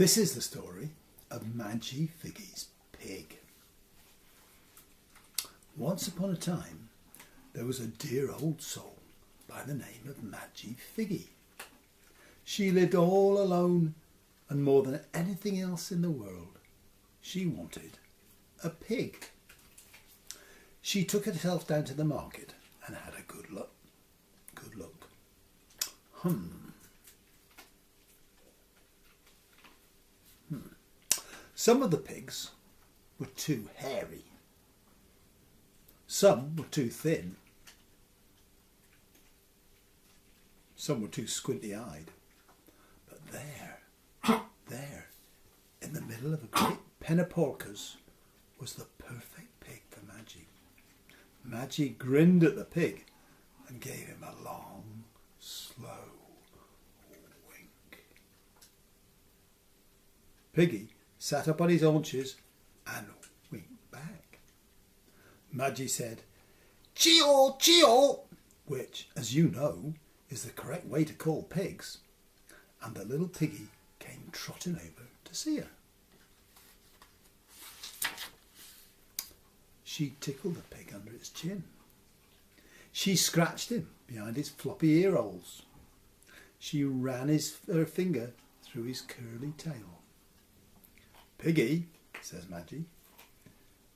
This is the story of MadgyFiggysPig. Once upon a time, there was a dear old soul by the name of MadgyFiggy. She lived all alone, and more than anything else in the world, she wanted a pig. She took herself down to the market and had a good look. Some of the pigs were too hairy. Some were too thin. Some were too squinty-eyed. But there, in the middle of a great pen of porkers, was the perfect pig for Madgy. Madgy grinned at the pig and gave him a long, slow wink. Piggy sat up on his haunches and winked back. Madgy said, "Chee-haw, chee-haw," which, as you know, is the correct way to call pigs, and the little piggy came trotting over to see her. She tickled the pig under its chin. She scratched him behind his floppy ear holes. She ran her finger through his curly tail. "Piggy," says Madgy,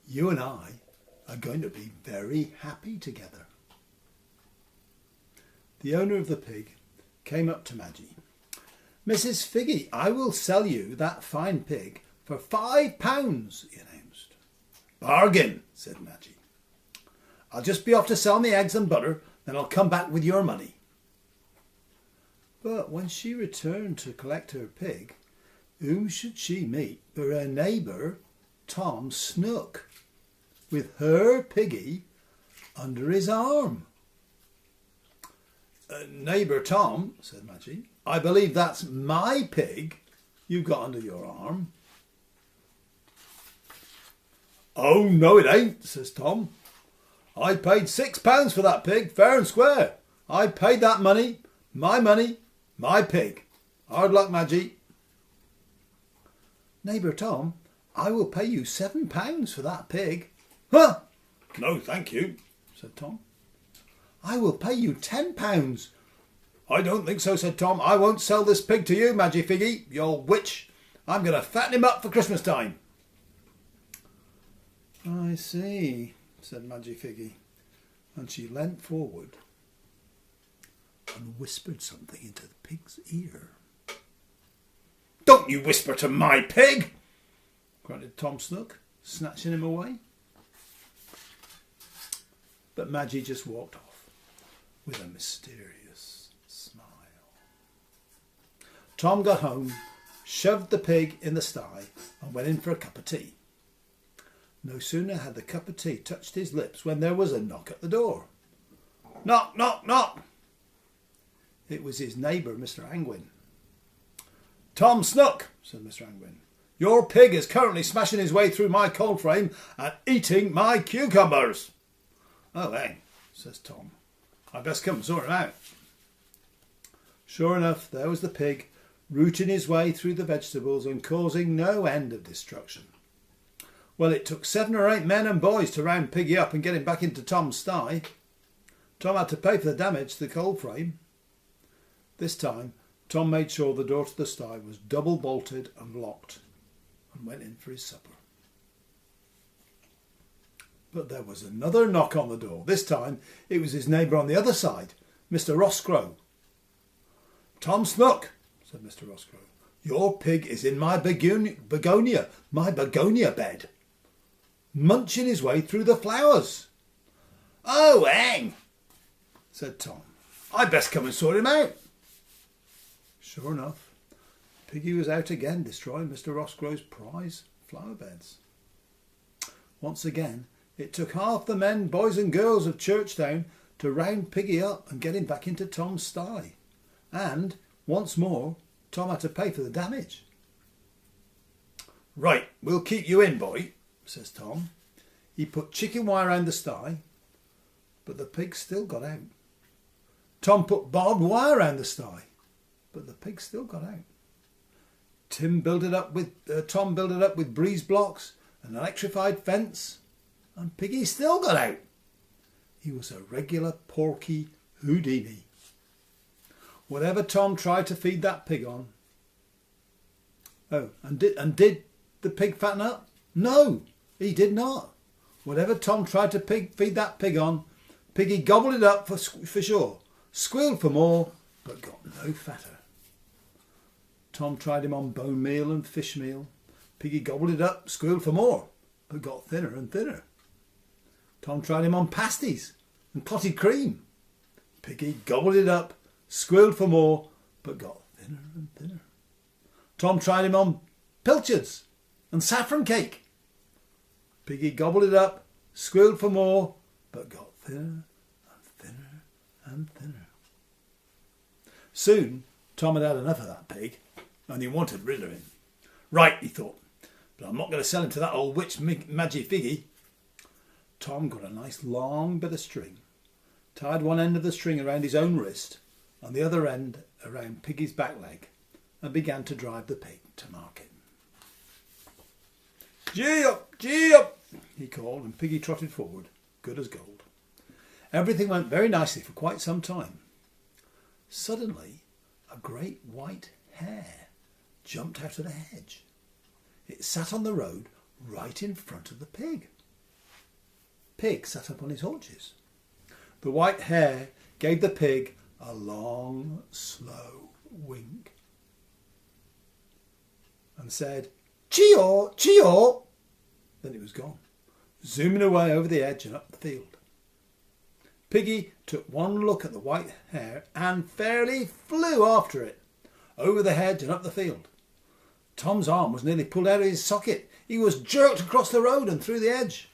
"you and I are going to be very happy together." The owner of the pig came up to Madgy. "Mrs. Figgy, I will sell you that fine pig for £5, he announced. "Bargain," said Madgy. "I'll just be off to sell me eggs and butter, then I'll come back with your money." But when she returned to collect her pig, whom should she meet but her neighbour, Tom Snook, with her piggy under his arm. "Neighbour Tom," said Madgy, "I believe that's my pig you've got under your arm." "Oh, no it ain't," says Tom. "I paid £6 for that pig, fair and square. I paid that money, my pig. Hard luck, Madgy." "Neighbour Tom, I will pay you £7 for that pig." "Huh! No, thank you," said Tom. "I will pay you £10. "I don't think so," said Tom. "I won't sell this pig to you, MadgyFiggy, you old witch. I'm going to fatten him up for Christmas time." "I see," said MadgyFiggy, and she leant forward and whispered something into the pig's ear. "Don't you whisper to my pig!" grunted Tom Snook, snatching him away. But Madgy just walked off with a mysterious smile. Tom got home, shoved the pig in the sty and went in for a cup of tea. No sooner had the cup of tea touched his lips when there was a knock at the door. "Knock, knock, knock!" It was his neighbour, Mr. Angwin. "Tom Snook," said Mr. Angwin, "your pig is currently smashing his way through my cold frame and eating my cucumbers." "Oh, eh," says Tom. "I'd best come and sort him out." Sure enough, there was the pig, rooting his way through the vegetables and causing no end of destruction. Well, it took 7 or 8 men and boys to round Piggy up and get him back into Tom's sty. Tom had to pay for the damage to the cold frame. This time, Tom made sure the door to the sty was double bolted and locked and went in for his supper. But there was another knock on the door. This time it was his neighbour on the other side, Mr. Roscrow. "Tom Snook," said Mr. Roscrow, "your pig is in my begonia bed, munching his way through the flowers." "Oh, hang," said Tom. "I'd best come and sort him out." Sure enough, Piggy was out again, destroying Mr. Roscrow's prize flower beds. Once again, it took half the men, boys and girls of Churchtown to round Piggy up and get him back into Tom's sty. And, once more, Tom had to pay for the damage. "Right, we'll keep you in, boy," says Tom. He put chicken wire round the sty, but the pig still got out. Tom put barbed wire round the sty, but the pig still got out. Tom built it up with breeze blocks, an electrified fence, and Piggy still got out. He was a regular Porky Houdini. Whatever Tom tried to feed that pig on. Oh, and did the pig fatten up? No, he did not. Whatever Tom tried to feed that pig on, Piggy gobbled it up for sure, squealed for more, but got no fatter. Tom tried him on bone meal and fish meal. Piggy gobbled it up, squealed for more, but got thinner and thinner. Tom tried him on pasties and clotted cream. Piggy gobbled it up, squealed for more, but got thinner and thinner. Tom tried him on pilchards and saffron cake. Piggy gobbled it up, squealed for more, but got thinner and thinner and thinner. Soon, Tom had enough of that pig, and he wanted rid of him. Right, he thought, but I'm not going to sell him to that old witch MadgyFiggy. Tom got a nice long bit of string, tied one end of the string around his own wrist and the other end around Piggy's back leg, and began to drive the pig to market. Gee up, he called, and Piggy trotted forward, good as gold. Everything went very nicely for quite some time. Suddenly, a great white hare jumped out of the hedge. It sat on the road right in front of the pig. Pig sat up on his haunches. The white hare gave the pig a long, slow wink and said, "Chee-haw, chee-haw." Then it was gone, zooming away over the edge and up the field. Piggy took one look at the white hare and fairly flew after it, over the hedge and up the field. Tom's arm was nearly pulled out of his socket. He was jerked across the road and through the edge.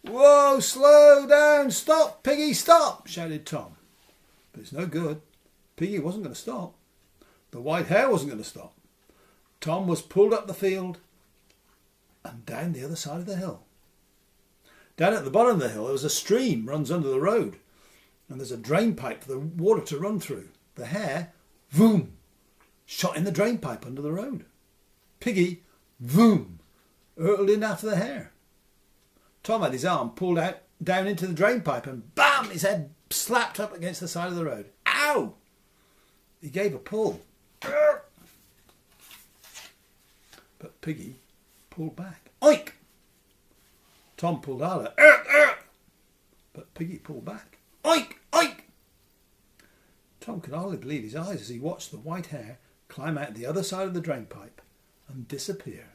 "Whoa, slow down, stop, Piggy, stop," shouted Tom. But it's no good. Piggy wasn't going to stop. The white hare wasn't going to stop. Tom was pulled up the field and down the other side of the hill. Down at the bottom of the hill there was a stream runs under the road, and there's a drain pipe for the water to run through. The hare, voom, shot in the drain pipe under the road. Piggy, voom, hurtled in after the hare. Tom had his arm pulled out down into the drain pipe and bam, his head slapped up against the side of the road. Ow! He gave a pull. But Piggy pulled back. Oink! Tom pulled harder. But Piggy pulled back. Oink! Oink! Tom could hardly believe his eyes as he watched the white hare climb out the other side of the drain pipe and disappear,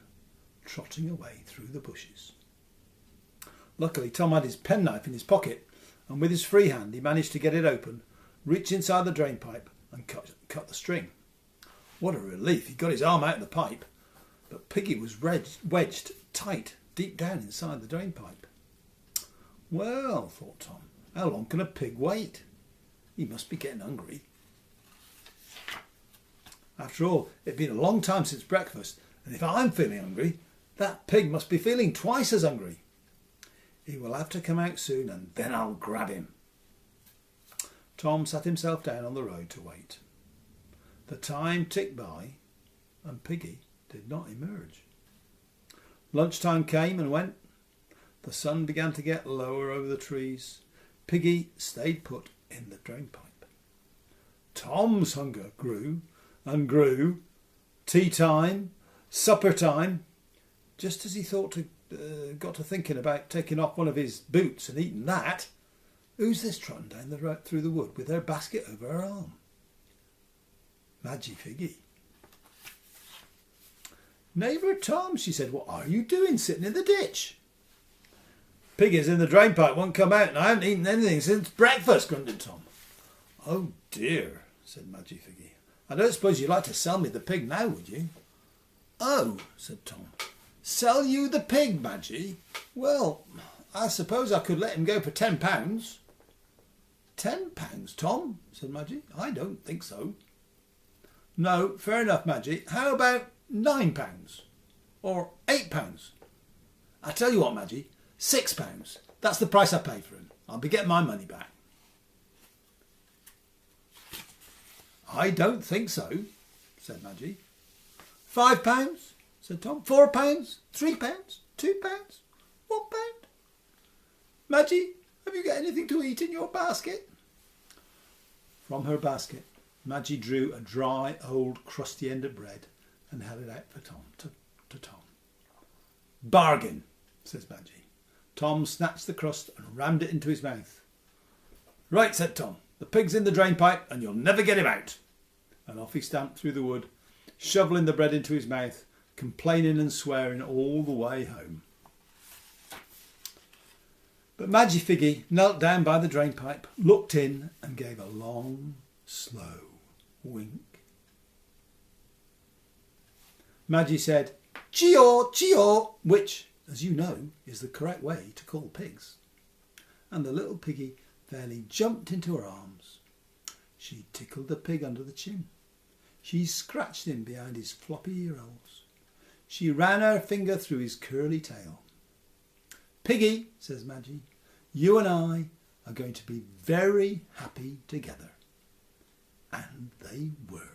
trotting away through the bushes. Luckily, Tom had his penknife in his pocket, and with his free hand he managed to get it open, reach inside the drain pipe and cut the string. What a relief! He got his arm out of the pipe, but Piggy was wedged tight deep down inside the drain pipe. Well, thought Tom, how long can a pig wait? He must be getting hungry. After all, it'd been a long time since breakfast, and if I'm feeling hungry, that pig must be feeling twice as hungry. He will have to come out soon, and then I'll grab him. Tom sat himself down on the road to wait. The time ticked by, and Piggy did not emerge. Lunchtime came and went. The sun began to get lower over the trees. Piggy stayed put in the drain pipe. Tom's hunger grew and grew. Tea time, supper time. Just as he got to thinking about taking off one of his boots and eating that, who's this trotting down the road through the wood with her basket over her arm? MadgyFiggy. "Neighbour Tom," she said, "what are you doing sitting in the ditch?" "Piggy's in the drain pipe, won't come out, and I haven't eaten anything since breakfast," grunted Tom. "Oh dear," said MadgyFiggy. "I don't suppose you'd like to sell me the pig now, would you?" "Oh," said Tom. "Sell you the pig, Madgy? Well, I suppose I could let him go for £10. £10, Tom?" said Madgy. "I don't think so." "No, fair enough, Madgy. How about £9? Or £8? I tell you what, Madgy, £6. That's the price I paid for him. I'll be getting my money back." "I don't think so," said Madgy. £5, said Tom. £4, £3, £2, £1. Madgy, have you got anything to eat in your basket? From her basket, Madgy drew a dry, old, crusty end of bread and held it out for Tom. To Tom. Bargain, says Madgy. Tom snatched the crust and rammed it into his mouth. Right, said Tom. The pig's in the drain pipe and you'll never get him out. And off he stamped through the wood, shoveling the bread into his mouth, complaining and swearing all the way home. But MadgyFiggy knelt down by the drain pipe, looked in and gave a long, slow wink. Madgy said, "Chee-haw, chee-haw," which, as you know, is the correct way to call pigs. And the little piggy fairly jumped into her arms. She tickled the pig under the chin. She scratched him behind his floppy ear holes. She ran her finger through his curly tail. "Piggy," says Madgy, "you and I are going to be very happy together." And they were.